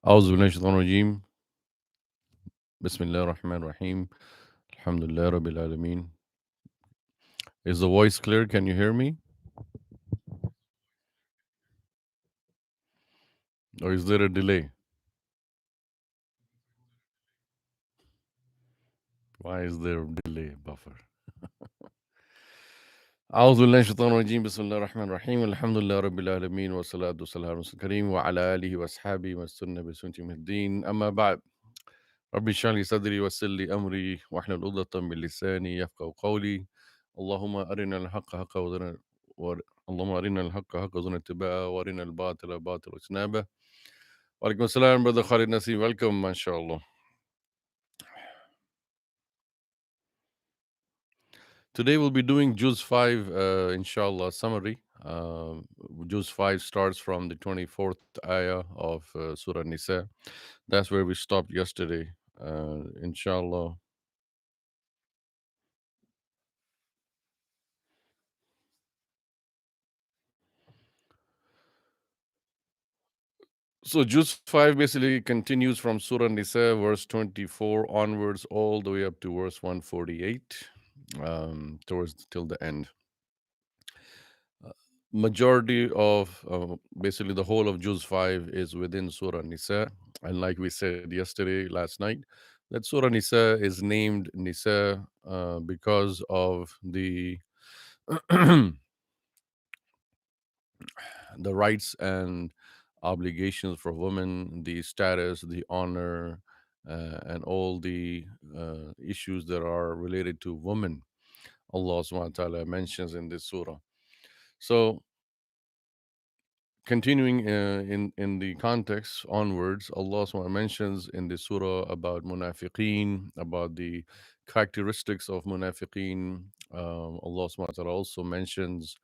أعوذ بالله من الشيطان الرجيم. بسم الله الرحمن الرحيم. الحمد لله رب العالمين. Is the voice clear? Can you hear me? Or is there a delay? Why is there a delay buffer? أعوذ بالله من الشيطان الرجيم. بسم الله الرحمن الرحيم. الحمد لله رب العالمين والصلاة والسلام على رسول الكريم وعلى آله وأصحابه واستنى بسنته من الدين. أما بعد، ربي اشرح لي صدري ويسر لي أمري واحلل عقدة من لساني يفقهوا قولي. اللهم أرنا الحق حقا اللهم أرنا الحق حقا وارزقنا اتباعه وأرنا الباطل باطلا واجتنابه. Walaikum assalam, brother Khalid Naseem. Welcome, mashallah. Today we'll be doing Juz 5, inshallah, summary. Juz 5 starts from the 24th ayah of Surah Nisa. That's where we stopped yesterday, inshallah. So Juz 5 basically continues from Surah Nisa, verse 24 onwards, all the way up to verse 148, towards till the end. Majority of basically the whole of Juz 5 is within Surah Nisa. And like we said yesterday, last night, that Surah Nisa is named Nisa because of the the rights and obligations for women, the status, the honor, and all the issues that are related to women. Allah subhanahu wa ta'ala mentions in this surah. So continuing in the context onwards, Allah subhanahu wa ta'ala mentions in the surah about munafiqeen, about the characteristics of munafiqeen. Allah subhanahu wa ta'ala also mentions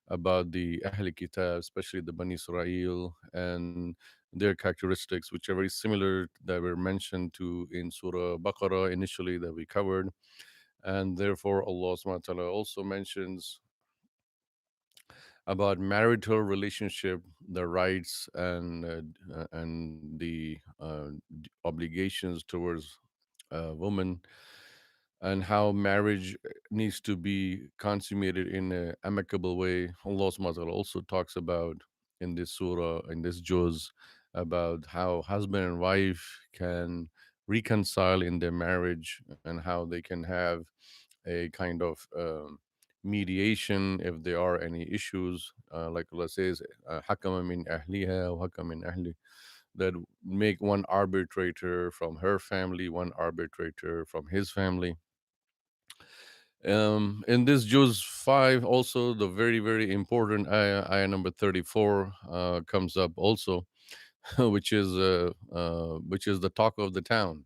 about the Ahl Kitab, especially the Bani Israel, and their characteristics, which are very similar that were mentioned to in Surah Baqarah initially that we covered. And therefore, Allah subhanahu wa ta'ala also mentions about marital relationship, the rights and the obligations towards a woman, and how marriage needs to be consummated in an amicable way. Allah subhanahu wa ta'ala also talks about in this surah, in this juz, about how husband and wife can reconcile in their marriage and how they can have a kind of mediation if there are any issues, like Allah says, hakama min ahliha wa hakama min ahli, that make one arbitrator from her family, one arbitrator from his family. In this Juz 5, also the very, very important ayah number 34 comes up also, which is the talk of the town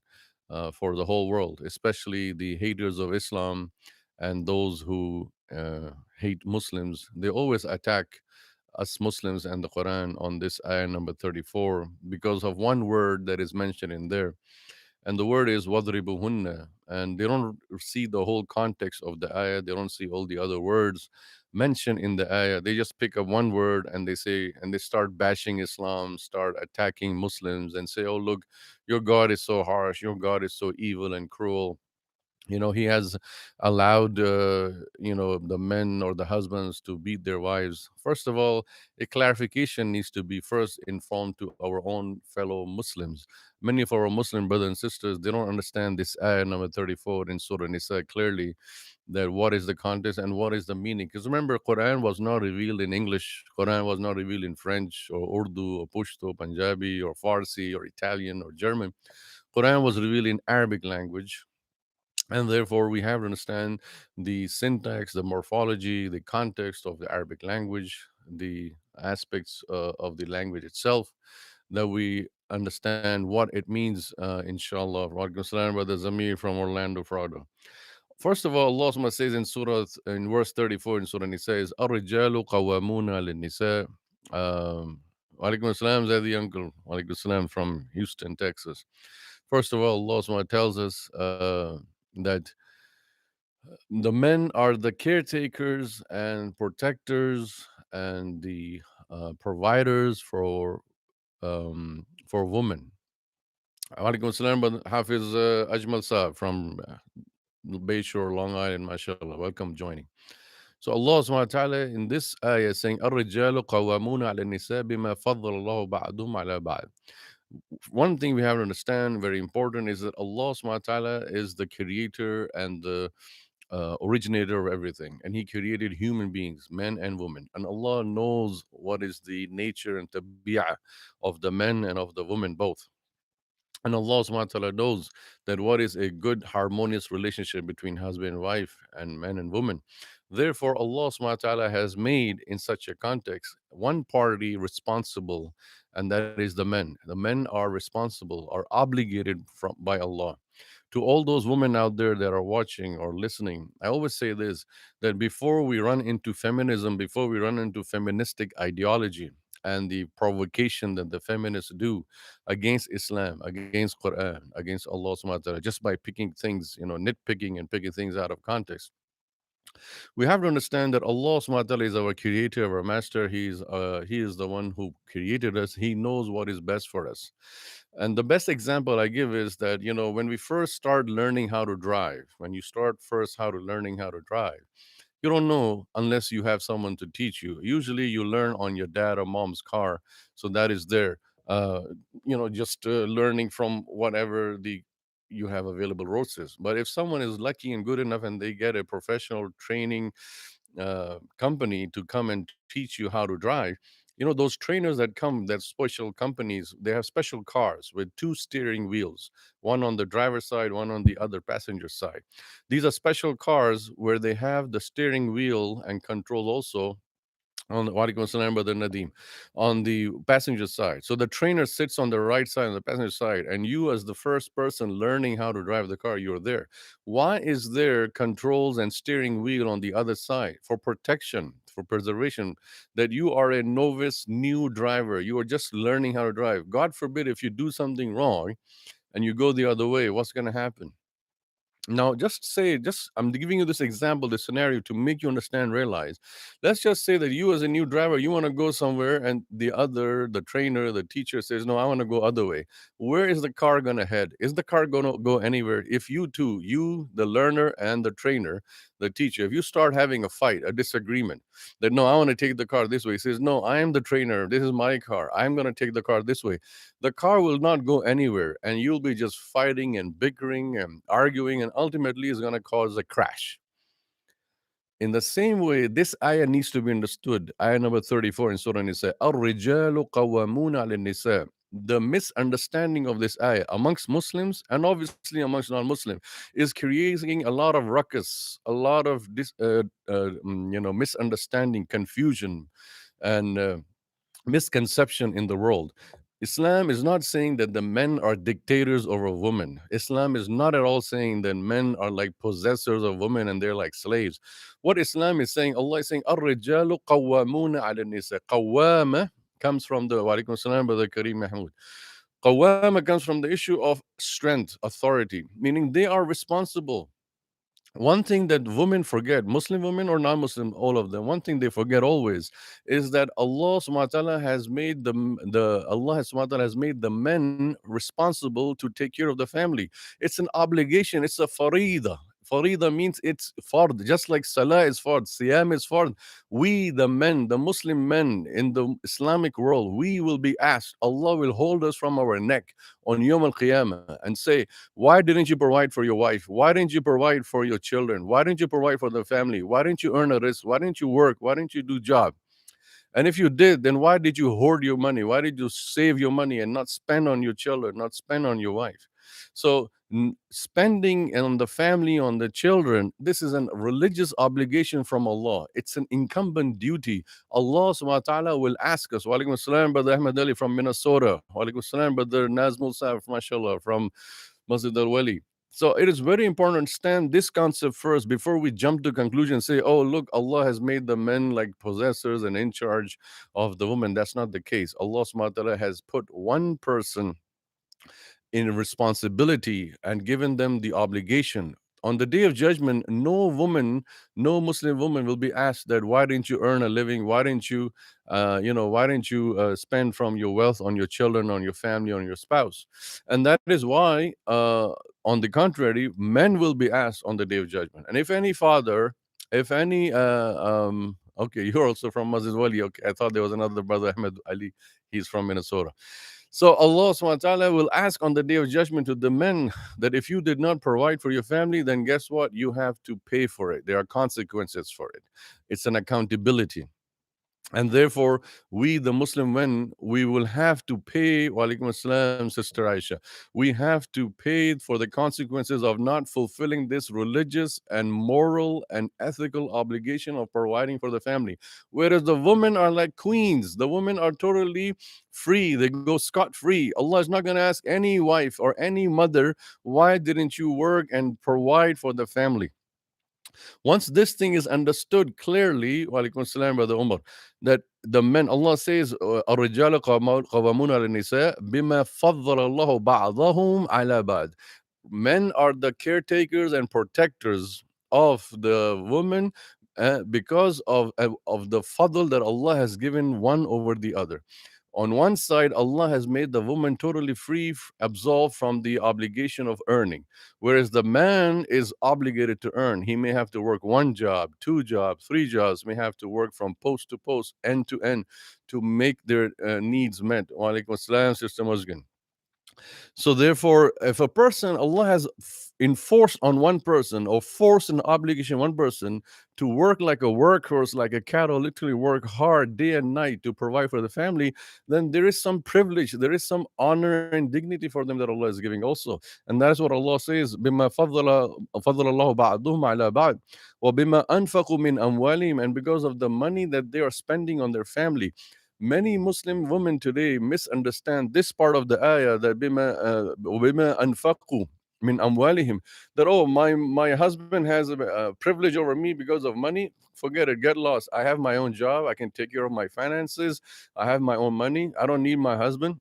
for the whole world, especially the haters of Islam and those who hate Muslims. They always attack us Muslims and the Quran on this ayah number 34 because of one word that is mentioned in there. And the word is wadribuhunna. And they don't see the whole context of the ayah. They don't see all the other words mentioned in the ayah. They just pick up one word and they say, and they start bashing Islam, start attacking Muslims, and say, oh, look, your God is so harsh. Your God is so evil and cruel. He has allowed the men or the husbands to beat their wives. First of all, a clarification needs to be first informed to our own fellow Muslims. Many of our Muslim brothers and sisters, they don't understand this ayah number 34 in Surah Nisa clearly, that what is the context and what is the meaning. Because remember, Quran was not revealed in English. Quran was not revealed in French or Urdu or Pashto, Punjabi or Farsi or Italian or German. Quran was revealed in Arabic language, and therefore we have to understand the syntax, the morphology, the context of the Arabic language, the aspects of the language itself, that we understand what it means, inshallah. Walaikum salam, brother Zamir from Orlando, Florida. First of all, Allah Subhanahu says in Surah, in verse 34 in Surah Nisa, is Ar-Rijalu Qawwamuna lin-Nisa. Walaikum salam, Zadi uncle. Walaikum salam from Houston, Texas. First of all, Allah Subhanahu tells us that the men are the caretakers and protectors and the providers for women. Alaikum salam, brother Hafiz Ajmal Saab from Bayshore, Long Island, mashallah. Welcome joining. So Allah subhanahu wa ta'ala in this ayah is saying, الرجال قوامون على النساء بما فضل الله بعضهم على بعض. One thing we have to understand, very important, is that Allah subhanahu wa ta'ala is the creator and the originator of everything. And He created human beings, men and women. And Allah knows what is the nature and tabi'ah of the men and of the women both. And Allah subhanahu wa ta'ala knows that what is a good harmonious relationship between husband and wife and man and woman. Therefore, Allah subhanahu wa ta'ala has made in such a context one party responsible, and that is the men. The men are responsible, are obligated by Allah. To all those women out there that are watching or listening, I always say this, that before we run into feminism, before we run into feministic ideology and the provocation that the feminists do against Islam, against Quran, against Allah subhanahu wa ta'ala, just by picking things, nitpicking and picking things out of context. We have to understand that Allah subhanahu wa ta'ala is our creator, our master. He is the one who created us. He knows what is best for us. And the best example I give is that, when we first start learning how to drive, when you start first learning how to drive, you don't know unless you have someone to teach you. Usually you learn on your dad or mom's car. So that is there. Uh, just learning from whatever the you have available roads. But if someone is lucky and good enough and they get a professional training company to come and teach you how to drive, those trainers that come, that special companies, they have special cars with two steering wheels, one on the driver's side, one on the other passenger side. These are special cars where they have the steering wheel and control also on the Walaikum Assalam, Brother Nadeem, on the passenger side. So the trainer sits on the right side on the passenger side, and you, as the first person learning how to drive the car, you're there. Why is there controls and steering wheel on the other side? For protection, for preservation, that you are a novice, new driver. You are just learning how to drive. God forbid if you do something wrong and you go the other way, what's going to happen? Now, I'm giving you this example, this scenario to make you understand, realize. Let's just say that you, as a new driver, you want to go somewhere, and the trainer, the teacher says, no, I want to go other way. Where is the car going to head? Is the car going to go anywhere? If you, the learner and the trainer, the teacher, if you start having a fight, a disagreement, that no, I want to take the car this way. He says, no, I am the trainer. This is my car. I'm going to take the car this way. The car will not go anywhere, and you'll be just fighting and bickering and arguing, and ultimately is going to cause a crash. In the same way, this ayah needs to be understood. Ayah number 34 in Surah Nisa. الرِّجَالُ قَوَّامُونَ عَلَى النِّسَاءِ. The misunderstanding of this ayah amongst Muslims and obviously amongst non-Muslims is creating a lot of ruckus, a lot of misunderstanding, confusion, and misconception in the world. Islam is not saying that the men are dictators over women. Islam is not at all saying that men are like possessors of women and they're like slaves. What Islam is saying, Allah is saying, الرجال قوامون على النساء. قوامة comes from the, wa alaikum salam, Brother Kareem Mahmood. Qawwama comes from the issue of strength, authority, meaning they are responsible. One thing that women forget, Muslim women or non-Muslim, all of them, one thing they forget always is that Allah subhanahu wa ta'ala has made Allah subhanahu wa ta'ala has made the men responsible to take care of the family. It's an obligation, it's a farida. Farida means it's fard, just like salah is fard, siyam is fard. We, the men, the Muslim men in the Islamic world, we will be asked, Allah will hold us from our neck on Yawm al-Qiyamah and say, why didn't you provide for your wife? Why didn't you provide for your children? Why didn't you provide for the family? Why didn't you earn a risk? Why didn't you work? Why didn't you do job? And if you did, then why did you hoard your money? Why did you save your money and not spend on your children, not spend on your wife? So spending on the family, on the children, this is a religious obligation from Allah. It's an incumbent duty. Allah subhanahu wa ta'ala will ask us. Wa alaikum assalam, Brother Ahmed Ali from Minnesota. Wa alaikum assalam, Brother Nazmul Saab, mashallah, from Masjid al-Wali. So it is very important to understand this concept first before we jump to conclusion and say, oh, look, Allah has made the men like possessors and in charge of the women. That's not the case. Allah subhanahu wa ta'ala has put one person in responsibility and given them the obligation On the day of judgment, no woman, no Muslim woman will be asked that why didn't you earn a living? Why didn't you, why didn't you spend from your wealth on your children, on your family, on your spouse? And that is why, on the contrary, men will be asked on the day of judgment. And if any father, if any, okay, you're also from Masjid Wali. Okay, I thought there was another brother, Ahmed Ali. He's from Minnesota. So Allah subhanahu wa ta'ala will ask on the day of judgment to the men that if you did not provide for your family, then guess what? You have to pay for it. There are consequences for it. It's an accountability. And therefore, we, the Muslim men, we will have to pay, walaikum assalam, Sister Aisha, we have to pay for the consequences of not fulfilling this religious and moral and ethical obligation of providing for the family. Whereas the women are like queens, the women are totally free, they go scot free. Allah is not going to ask any wife or any mother, why didn't you work and provide for the family? Once this thing is understood clearly, walaikum assalam, Brother Umar, that the men, Allah says, الرجال قوامون على النساء بما فضل الله بعضهم على بعض. Men are the caretakers and protectors of the women because of the fadl that Allah has given one over the other. On one side, Allah has made the woman totally free, absolved from the obligation of earning, whereas the man is obligated to earn. He may have to work one job, two jobs, three jobs, may have to work from post to post, end to end, to make their needs met. Wa alaikum assalam, Sister Musgan. So therefore, if a person, Allah has enforced on one person or forced an obligation on one person to work like a workhorse, like a cattle, literally work hard day and night to provide for the family, then there is some privilege, there is some honor and dignity for them that Allah is giving also. And that is what Allah says, بِمَا فَضَّلَ اللَّهُ بَعْضُهُمْ عَلَى بَعْضٍ وَبِمَا أَنفَقُوا مِنْ أَمْوَالِهِمْ, and because of the money that they are spending on their family. Many Muslim women today misunderstand this part of the ayah, that بِمَا أَنفَقُوا min amwalihim, that oh, my husband has a privilege over me because of money. Forget it, get lost. I have my own job, I can take care of my finances, I have my own money, I don't need my husband.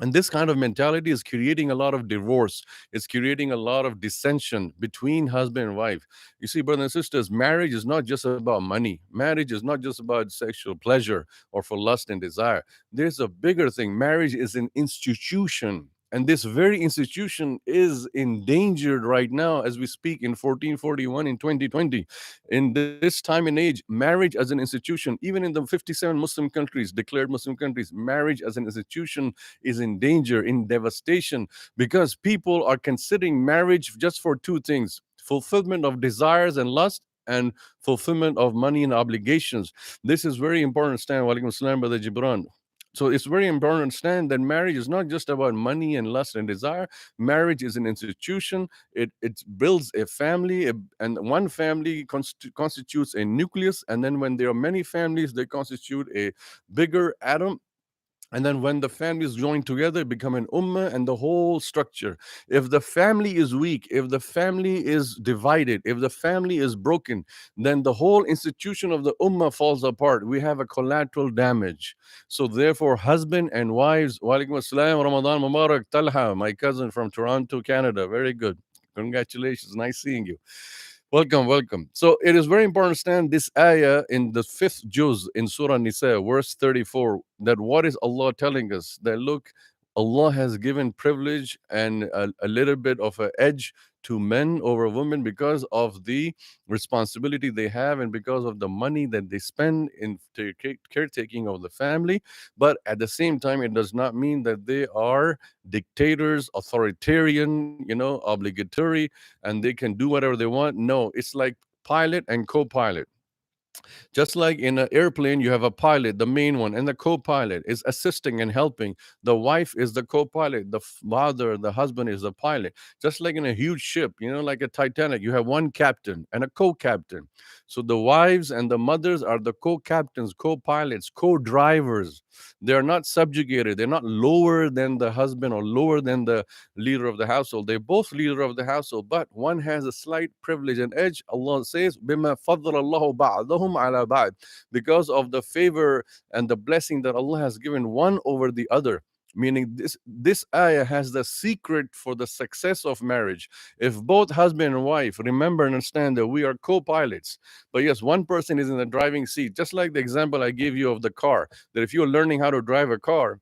And this kind of mentality is creating a lot of divorce. It's creating a lot of dissension between husband and wife. You see, brothers and sisters, marriage is not just about money. Marriage is not just about sexual pleasure or for lust and desire. There's a bigger thing. Marriage is an institution. And this very institution is endangered right now as we speak in 1441 in 2020. In this time and age, marriage as an institution, even in the 57 Muslim countries, declared Muslim countries, marriage as an institution is in danger, in devastation, because people are considering marriage just for two things: fulfillment of desires and lust, and fulfillment of money and obligations. This is very important to understand. Walaikum salam, Brother Gibran. So it's very important to understand that marriage is not just about money and lust and desire. Marriage is an institution. It builds a family, and one family constitutes a nucleus, and then when there are many families, they constitute a bigger atom. And then when the families join together, become an ummah and the whole structure. If the family is weak, if the family is divided, if the family is broken, then the whole institution of the ummah falls apart. We have a collateral damage. So therefore, husband and wives, walaikum assalam, Ramadan Mubarak, Talha, my cousin from Toronto, Canada. Very good. Congratulations. Nice seeing you. Welcome, welcome. So it is very important to understand this ayah in the 5th juz in Surah Nisa, verse 34, that what is Allah telling us? That look, Allah has given privilege and a little bit of an edge to men over women because of the responsibility they have and because of the money that they spend in caretaking of the family. But at the same time, it does not mean that they are dictators, authoritarian, obligatory, and they can do whatever they want. No, it's like pilot and co-pilot. Just like in an airplane, you have a pilot, the main one, and the co-pilot is assisting and helping. The wife is the co-pilot, the father, the husband is the pilot. Just like in a huge ship, like a Titanic, you have one captain and a co-captain. So the wives and the mothers are the co-captains, co-pilots, co-drivers. They're not subjugated. They're not lower than the husband or lower than the leader of the household. They're both leader of the household, but one has a slight privilege and edge. Allah says, بِمَا فَضَّلَ اللَّهُ بَعْضَهُمْ عَلَى بَعْضٍ, because of the favor and the blessing that Allah has given one over the other. Meaning this ayah has the secret for the success of marriage. If both husband and wife remember and understand that we are co-pilots, but yes, one person is in the driving seat, just like the example I gave you of the car, that if you're learning how to drive a car,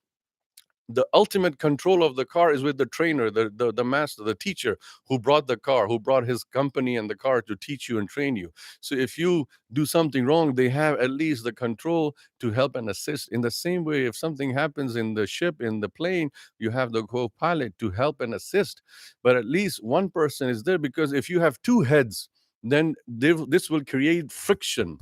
the ultimate control of the car is with the trainer, the master, the teacher who brought the car, who brought his company and the car to teach you and train you. So if you do something wrong, they have at least the control to help and assist. In the same way, if something happens in the ship, in the plane, you have the co-pilot to help and assist. But at least one person is there, because if you have two heads, then this will create friction.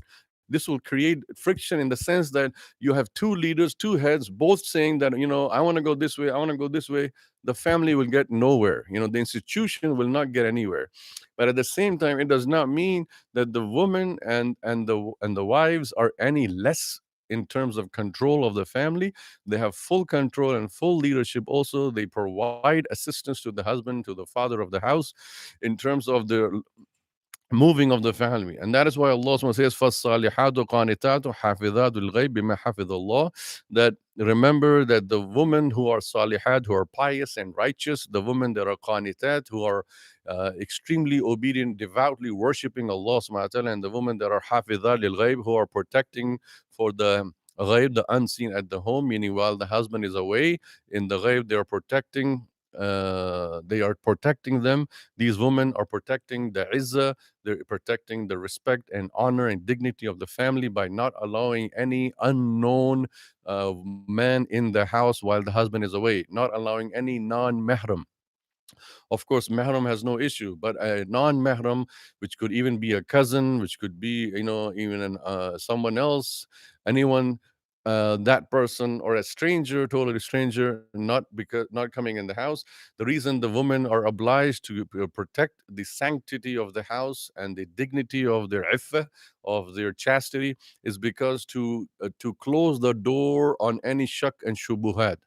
This will create friction in the sense that you have two leaders, two heads, both saying that, I want to go this way, I want to go this way. The family will get nowhere. The institution will not get anywhere. But at the same time, it does not mean that the woman and the wives are any less in terms of control of the family. They have full control and full leadership also. They provide assistance to the husband, to the father of the house, in terms of the moving of the family. And that is why Allah says, فَالصَّالِحَاتُ قَانِتَاتُ حَافِظَاتُ الْغَيْبِ بِمَا حَفِظَ اللَّهِ. That remember that the women who are salihat, who are pious and righteous, the women that are qanitat, who are extremely obedient, devoutly worshipping Allah subhanahu wa ta'ala, and the women that are hafidhat lil ghaib, who are protecting for the ghaib, the unseen at the home, meaning while the husband is away, in the ghaib they are protecting them. These women are protecting the izzah, they're protecting the respect and honor and dignity of the family by not allowing any unknown man in the house while the husband is away, not allowing any non-mahram. Of course, mahram has no issue, but a non-mahram, which could even be a cousin, which could be, even someone else, anyone, that person, or a stranger, totally stranger, not coming in the house. The reason the women are obliged to protect the sanctity of the house and the dignity of their iffah, of their chastity, is because to close the door on any shak and shubuhat.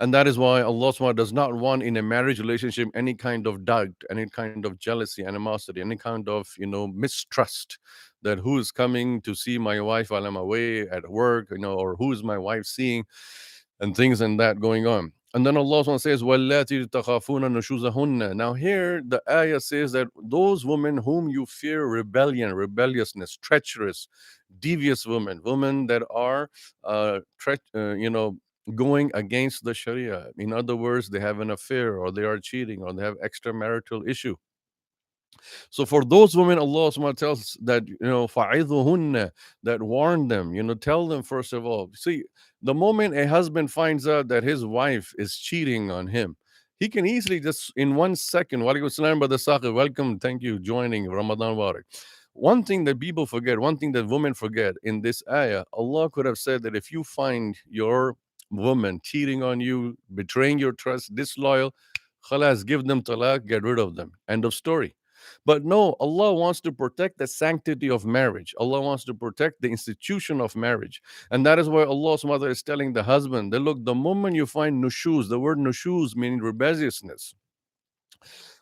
And that is why Allah SWT does not want in a marriage relationship any kind of doubt, any kind of jealousy, animosity, any kind of, mistrust, that who is coming to see my wife while I'm away at work, or who is my wife seeing, and things and that going on. And then Allah SWT says, وَاللَّاتِي تَخَافُونَ نُشُوزَهُنَّ. Now here the ayah says that those women whom you fear rebellion, rebelliousness, treacherous, devious women that are, going against the Sharia. In other words, they have an affair, or they are cheating, or they have extramarital issue. So for those women, Allah subhanahu wa ta'ala tells that, فَعِذُهُنَّ, that warn them, tell them first of all. See, the moment a husband finds out that his wife is cheating on him, he can easily just in 1 second, Walaikum salam, Brother Saqib, welcome, thank you, joining Ramadan Mubarak. One thing that people forget, one thing that women forget in this ayah, Allah could have said that if you find your woman cheating on you, betraying your trust, disloyal, khalas, give them talaq, get rid of them. End of story. But no, Allah wants to protect the sanctity of marriage. Allah wants to protect the institution of marriage. And that is why Allah subhanahu wa ta'ala is telling the husband that, look, the moment you find nushuz, the word nushuz meaning rebelliousness.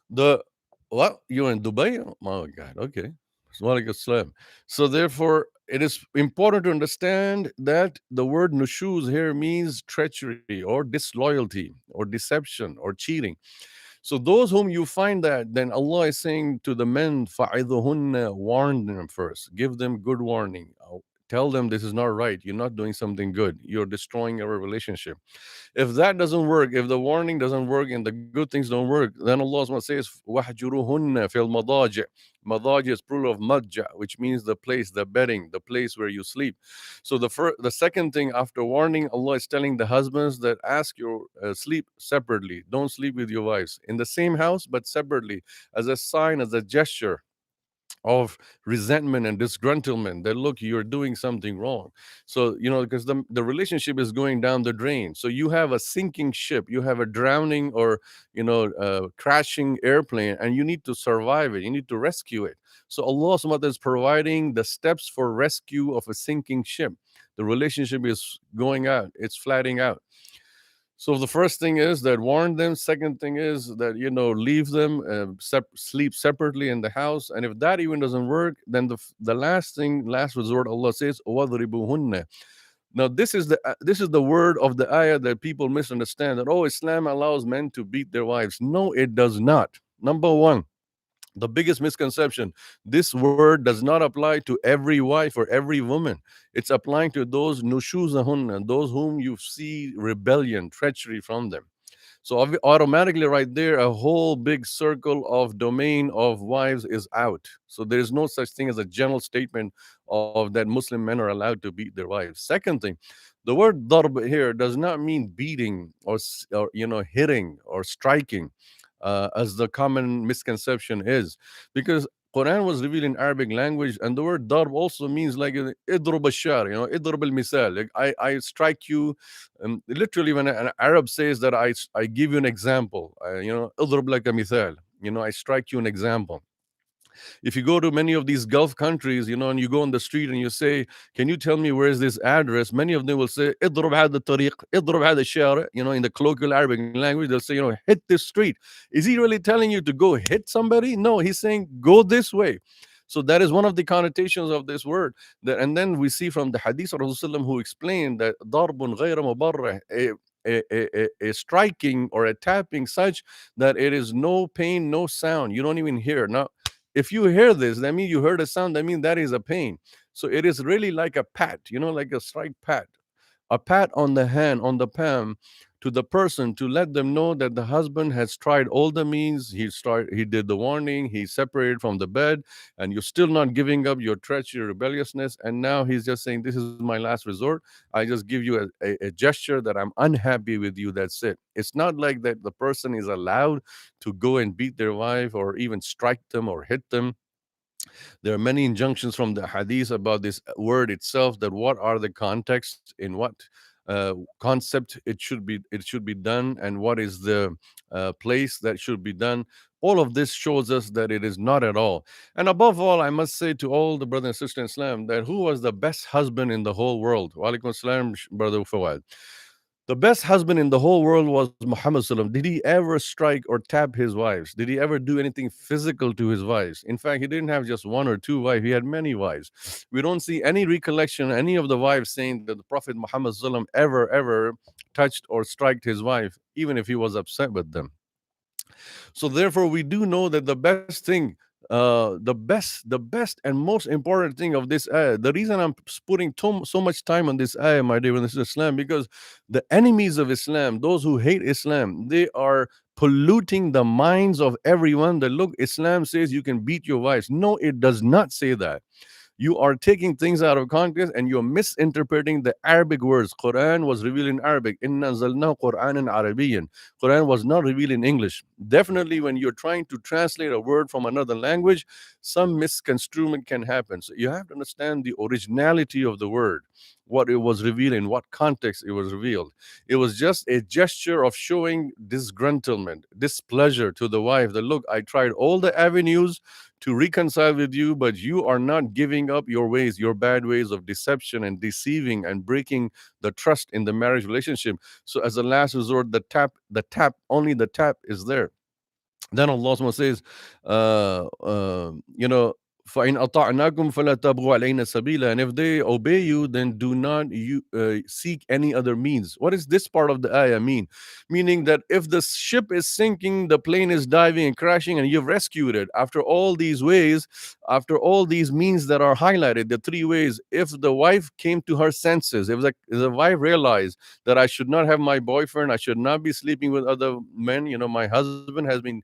What? You're in Dubai? Oh my God, okay. So therefore, it is important to understand that the word nushuz here means treachery or disloyalty or deception or cheating. So those whom you find that, then Allah is saying to the men, فَعِذُهُنَّ, warn them first. Give them good warning. Tell them this is not right. You're not doing something good. You're destroying our relationship. If that doesn't work, if the warning doesn't work and the good things don't work, then Allah says, وَحْجُرُهُنَّ فِي الْمَضَاجِعِ. Madaji is plural of madja, which means the place, the bedding, the place where you sleep. So the second thing after warning, Allah is telling the husbands that ask your sleep separately. Don't sleep with your wives in the same house, but separately, as a sign, as a gesture of resentment and disgruntlement that, look, you're doing something wrong. So because the relationship is going down the drain. So you have a sinking ship, you have a drowning or crashing airplane, and you need to survive it, you need to rescue it. So Allah subhanahu wa ta'ala is providing the steps for rescue of a sinking ship. The relationship is going out, it's flattening out. So the first thing is that warn them. Second thing is that, leave them, sleep separately in the house. And if that even doesn't work, then the last resort, Allah says, وَضْرِبُهُنَّ. Now, this is the word of the ayah that people misunderstand, that, oh, Islam allows men to beat their wives. No, it does not. Number one, the biggest misconception, this word does not apply to every wife or every woman. It's applying to those nushuzahunna, those whom you see rebellion, treachery from them. So automatically, right there, a whole big circle of domain of wives is out. So there is no such thing as a general statement of that Muslim men are allowed to beat their wives. Second thing, the word darb here does not mean beating or hitting or striking, as the common misconception is, because Quran was revealed in Arabic language, and the word darb also means like idrub al-shar, idrub al-misal. Like I strike you. Literally, when an Arab says that I give you an example, idrub like a misal, I strike you an example. If you go to many of these Gulf countries, and you go on the street and you say, "Can you tell me where is this address?" Many of them will say, "اضرب هذا الطريق، اضرب هذا الشارع." In the colloquial Arabic language, they'll say, "Hit this street." Is he really telling you to go hit somebody? No, he's saying go this way. So that is one of the connotations of this word. And then we see from the Hadith of Rasulullah who explained that ضرب غير مبرح, a striking or a tapping such that it is no pain, no sound. You don't even hear. Now, if you hear this, that means you heard a sound, that means that is a pain. So it is really like a pat, like a strike pat, a pat on the hand, on the palm, to the person, to let them know that the husband has tried all the means. He did the warning, he separated from the bed, and you're still not giving up your treachery, your rebelliousness. And now he's just saying, "This is my last resort. I just give you a gesture that I'm unhappy with you. That's it." It's not like that the person is allowed to go and beat their wife or even strike them or hit them. There are many injunctions from the hadith about this word itself, that what are the contexts, in what concept it should be done, and what is the place that should be done. All of this shows us that it is not at all. And above all, I must say to all the brothers and sisters in Islam, that who was the best husband in the whole world? Wa alaikum assalam, brother Fawad. The best husband in the whole world was Muhammad Sallam. Did he ever strike or tap his wives? Did he ever do anything physical to his wives? In fact, he didn't have just one or two wives. He had many wives. We don't see any recollection, any of the wives saying that the Prophet Muhammad Sallam ever touched or striked his wife, even if he was upset with them. So therefore, we do know that the best thing, the best and most important thing of this ayah, the reason I'm putting so much time on this ayah, my dear, this is Islam, because the enemies of Islam, those who hate Islam, they are polluting the minds of everyone. That, look, Islam says you can beat your wives. No, it does not say that. You are taking things out of context, and you're misinterpreting the Arabic words. Quran was revealed in Arabic. Inna anzalnahu Qur'anan Arabiyyan. Quran was not revealed in English. Definitely, when you're trying to translate a word from another language, some misconstruement can happen. So you have to understand the originality of the word, what it was revealed, in what context it was revealed. It was just a gesture of showing disgruntlement, displeasure to the wife, that, look, I tried all the avenues to reconcile with you, but you are not giving up your ways, your bad ways of deception and deceiving and breaking the trust in the marriage relationship. So as a last resort, only the tap is there. Then Allah Subhanahu says, فَإِنْ أَطَعْنَاكُمْ فَلَا تَبْغُوا عَلَيْنَا سَبِيلًا. And if they obey you, then do not seek any other means. What does this part of the ayah mean? Meaning that if the ship is sinking, the plane is diving and crashing, and you've rescued it, after all these ways, after all these means that are highlighted, the three ways, if the wife came to her senses, if the wife realized that I should not have my boyfriend, I should not be sleeping with other men, my husband has been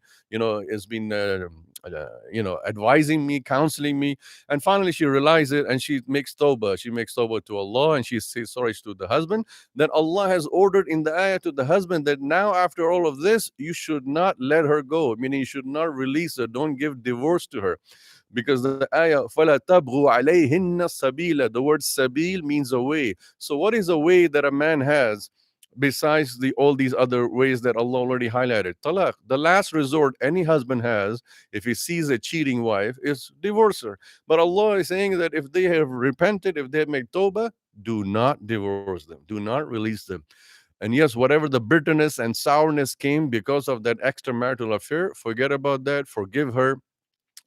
advising me, counseling me, and finally she realizes it, and she makes tawbah. She makes tawbah to Allah, and she says sorry to the husband. Then Allah has ordered in the ayah to the husband that now, after all of this, you should not let her go, meaning you should not release her, don't give divorce to her. Because the ayah, فَلَا تَبْغُوا عَلَيْهِنَّ سَبِيلًا, the word sabil means a way. So what is a way that a man has besides all these other ways that Allah already highlighted? Talaq, the last resort any husband has if he sees a cheating wife, is divorce her. But Allah is saying that if they have repented, if they have made tawbah, do not divorce them, do not release them. And yes, whatever the bitterness and sourness came because of that extramarital affair, forget about that, forgive her,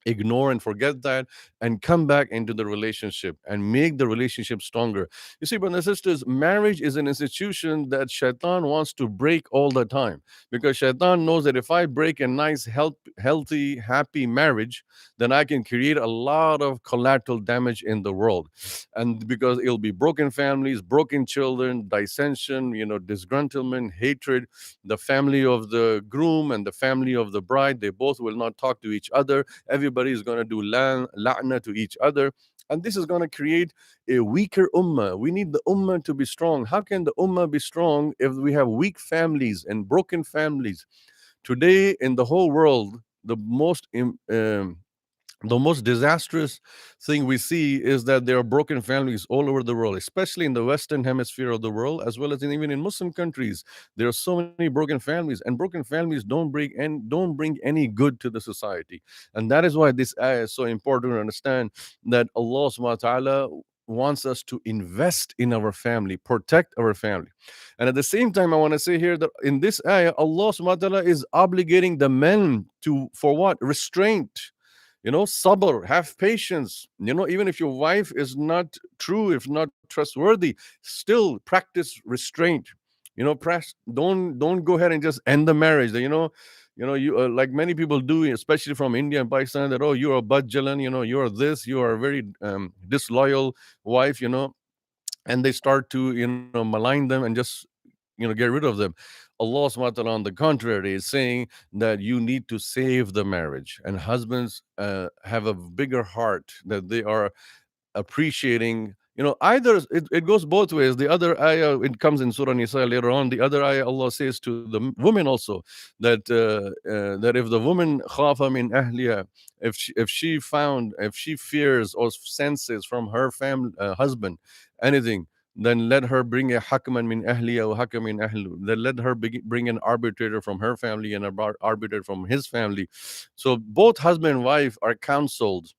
ignore and forget that, and come back into the relationship and make the relationship stronger. You see, brothers and sisters, marriage is an institution that shaitan wants to break all the time, because shaitan knows that if I break a nice healthy happy marriage, then I can create a lot of collateral damage in the world. And because it'll be broken families, broken children, dissension, disgruntlement, hatred. The family of the groom and the family of the bride, they both will not talk to each other. Everybody is going to do la'na to each other. And this is going to create a weaker ummah. We need the ummah to be strong. How can the ummah be strong if we have weak families and broken families? Today, in the whole world, the most disastrous thing we see is that there are broken families all over the world, especially in the Western hemisphere of the world, as well as even in Muslim countries. There are so many broken families, and broken families don't bring any good to the society. And that is why this ayah is so important to understand, that Allah subhanahu wa ta'ala wants us to invest in our family, protect our family. And at the same time, I want to say here that in this ayah, Allah subhanahu wa ta'ala is obligating the men to, for what? Restraint. Sabr, have patience. Even if your wife is not true, if not trustworthy, still practice restraint. Don't go ahead and just end the marriage. You like many people do, especially from India and Pakistan, that, oh, you're a budjalan, you're this, you are a very disloyal wife, and they start to malign them and just get rid of them. Allah subhanahu wa ta'ala, on the contrary, is saying that you need to save the marriage, and husbands have a bigger heart, that they are appreciating. Either it goes both ways. The other ayah, it comes in Surah Nisa later on. The other ayah, Allah says to the women also that if the woman khafa min ahliya, if she fears or senses from her family husband anything, then let her bring a hakman min ahliya or hakam min ahlu. Then let her bring an arbitrator from her family and an arbitrator from his family. So both husband and wife are counseled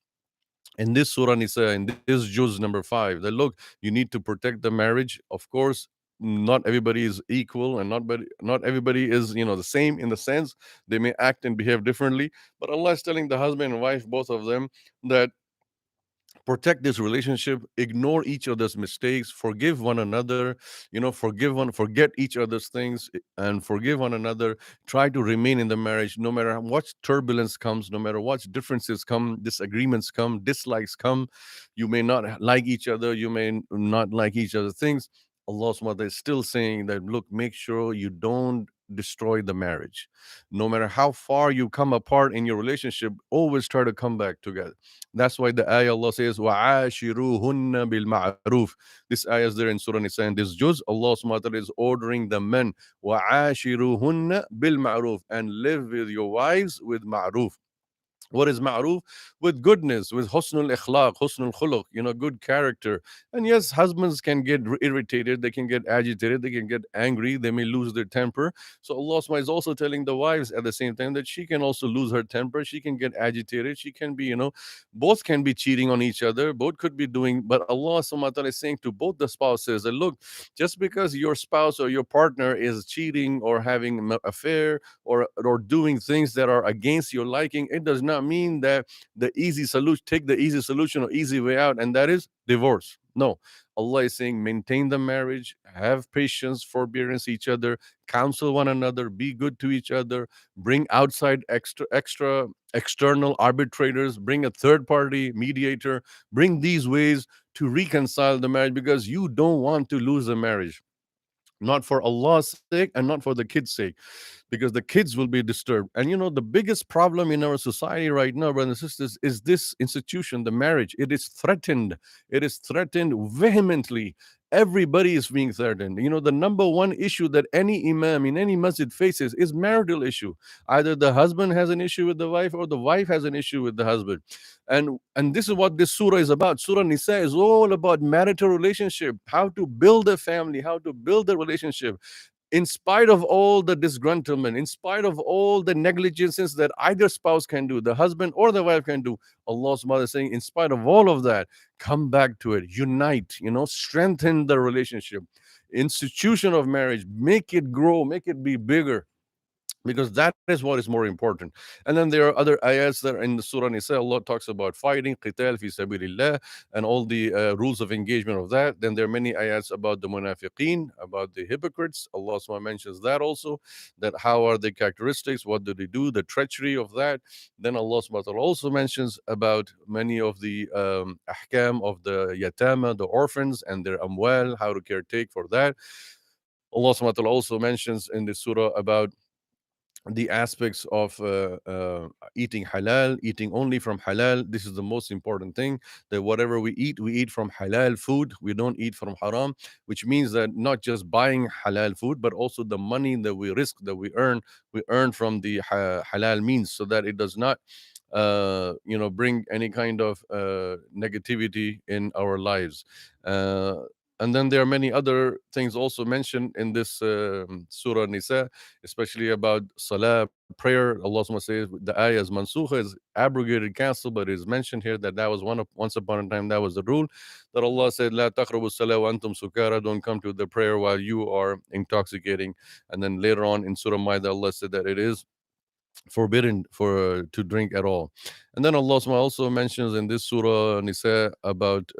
in this Surah Nisa, in this juz number 5, that look, you need to protect the marriage. Of course, not everybody is equal, and not everybody is the same in the sense. They may act and behave differently, but Allah is telling the husband and wife, both of them, that protect this relationship, ignore each other's mistakes, forgive one another, forget each other's things, and forgive one another. Try to remain in the marriage no matter what turbulence comes, no matter what differences come, disagreements come, dislikes come. You may not like each other, you may not like each other's things. Allah subhanahu wa ta'ala is still saying that, look, make sure you don't destroy the marriage. No matter how far you come apart in your relationship, always try to come back together. That's why the ayah Allah says, وَعَاشِرُوهُنَّ بِالْمَعْرُوفِ. This ayah is there in Surah Nisa. And this juz, Allah subhanahu wa ta'ala is ordering the men, وَعَاشِرُوهُنَّ بِالْمَعْرُوفِ, and live with your wives with ma'roof. What is ma'roof? With goodness, with husnul ikhlaq, husnul khuluq, good character. And yes, husbands can get irritated, they can get agitated, they can get angry, they may lose their temper. So Allah subhanahu is also telling the wives at the same time that she can also lose her temper, she can get agitated, she can be, both can be cheating on each other, both could be doing, but Allah subhanahu wa ta'ala is saying to both the spouses that, look, just because your spouse or your partner is cheating or having an affair or doing things that are against your liking, it does not mean that take the easy solution or easy way out, and that is divorce. No, Allah is saying maintain the marriage, have patience, forbearance each other, counsel one another, be good to each other, bring outside external arbitrators, bring a third party mediator, bring these ways to reconcile the marriage, because you don't want to lose the marriage. Not for Allah's sake and not for the kids' sake, because the kids will be disturbed. And the biggest problem in our society right now, brothers and sisters, is this institution, the marriage. It is threatened. It is threatened vehemently. Everybody is being threatened. The number one issue that any imam in any masjid faces is marital issue. Either the husband has an issue with the wife, or the wife has an issue with the husband. And this is what this surah is about. Surah Nisa is all about marital relationship, how to build a family, how to build a relationship. In spite of all the disgruntlement, in spite of all the negligences that either spouse can do, the husband or the wife can do, Allah's mother is saying, in spite of all of that, come back to it, unite, strengthen the relationship, institution of marriage, make it grow, make it be bigger. because that is what is more important. And then there are other ayats that in the Surah Nisa, Allah talks about fighting, qital fi sabilillah, and all the rules of engagement of that. Then there are many ayats about the munafiqeen, about the hypocrites. Allah SWT mentions that also, that how are their characteristics, what do they do, the treachery of that. Then Allah SWT also mentions about many of the ahkam of the yatama, the orphans, and their amwal, how to caretake for that. Allah SWT also mentions in the surah about the aspects of eating halal, eating only from halal. This is the most important thing, that whatever we eat from halal food. We don't eat from haram, which means that not just buying halal food, but also the money that we risk, that we earn from the halal means, so that it does not bring any kind of negativity in our lives. And then there are many other things also mentioned in this Surah Nisa, especially about Salah, prayer. Allah says the ayah is mansukha, is abrogated, cancelled, but it is mentioned here that was once upon a time that was the rule, that Allah said, La taqrabu salah wa antum sukara, don't come to the prayer while you are intoxicating. And then later on in Surah Maida, Allah said that it is forbidden for to drink at all. And then Allah also mentions in this Surah Nisa about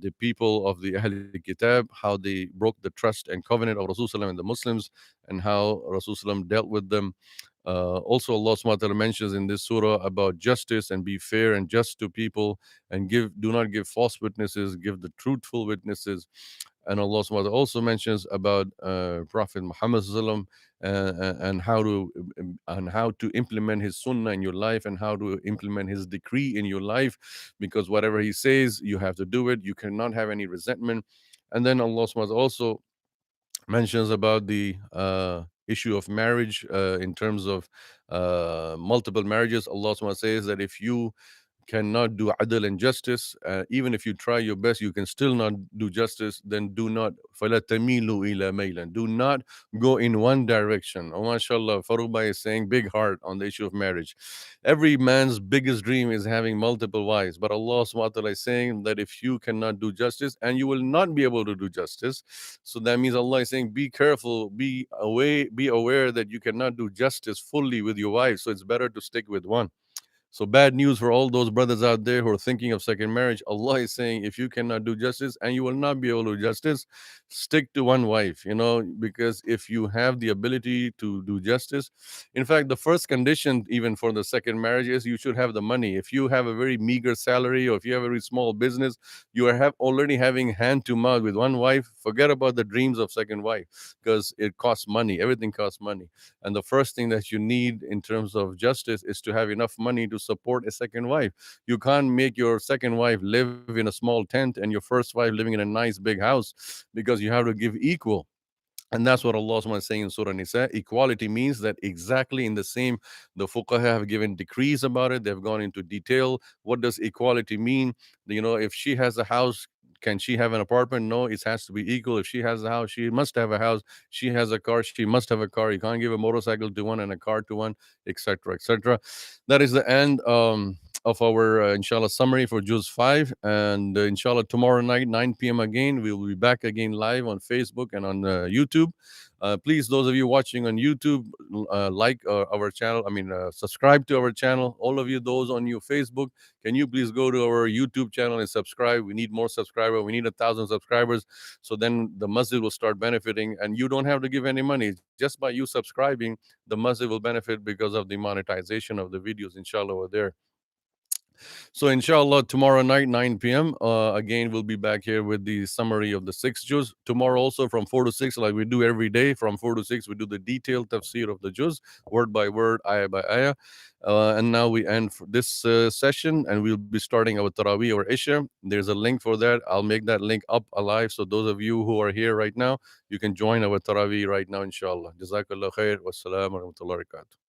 the people of the Ahl Kitab, how they broke the trust and covenant of Rasulullah and the Muslims, and how Rasulullah dealt with them. Also, Allah subhanahu wa ta'ala mentions in this surah about justice and be fair and just to people, and do not give false witnesses, give the truthful witnesses. And Allah subhanahu wa ta'ala also mentions about Prophet Muhammad sallallahu alaihi wasallam, and how to implement his sunnah in your life, and how to implement his decree in your life, because whatever he says, you have to do it. You cannot have any resentment. And then Allah subhanahu wa ta'ala also mentions about the issue of marriage, in terms of multiple marriages. Allah subhanahu wa ta'ala says that if you cannot do adl and justice, even if you try your best, you can still not do justice, then do not فَلَا تَمِيلُوا إِلَى مَيْلًا, do not go in one direction. Oh, mashallah, Farooq Bhai is saying big heart on the issue of marriage. Every man's biggest dream is having multiple wives, but Allah subhanahu wa ta'ala is saying that if you cannot do justice, and you will not be able to do justice, so that means Allah is saying be careful, be aware that you cannot do justice fully with your wife, so it's better to stick with one. So bad news for all those brothers out there who are thinking of second marriage. Allah is saying, if you cannot do justice, and you will not be able to do justice, stick to one wife, because if you have the ability to do justice, in fact, the first condition even for the second marriage is you should have the money. If you have a very meager salary, or if you have a very small business, you are already having hand to mouth with one wife. Forget about the dreams of second wife, because it costs money. Everything costs money. And the first thing that you need in terms of justice is to have enough money to support a second wife. You can't make your second wife live in a small tent and your first wife living in a nice big house, because you have to give equal. And that's what Allah is saying in Surah Nisa. Equality means that exactly in the same, the fuqaha have given decrees about it. They've gone into detail. What does equality mean? If she has a house, can she have an apartment? No, it has to be equal. If she has a house, she must have a house. She has a car, she must have a car. You can't give a motorcycle to one and a car to one, etc., etc. That is the end of our inshallah summary for Juz 5. And inshallah tomorrow night 9 p.m. again, we will be back again live on Facebook and on YouTube. Please, those of you watching on YouTube, like our channel, subscribe to our channel. All of you, those on your Facebook, can you please go to our YouTube channel and subscribe? We need more subscribers. We need 1,000 subscribers, so then the masjid will start benefiting, and you don't have to give any money. Just by you subscribing, the masjid will benefit because of the monetization of the videos, inshallah, over there. So inshallah, tomorrow night, 9 p.m., again, we'll be back here with the summary of the 6 juz. Tomorrow also from 4 to 6, like we do every day, from 4 to 6, we do the detailed tafseer of the juz, word by word, ayah by ayah. And now we end for this session, and we'll be starting our Taraweeh or Isha. There's a link for that. I'll make that link up alive. So those of you who are here right now, you can join our Taraweeh right now, inshallah. Jazakallah khair. Wassalamu alaikum wa rahmatullahi wa barakatuh.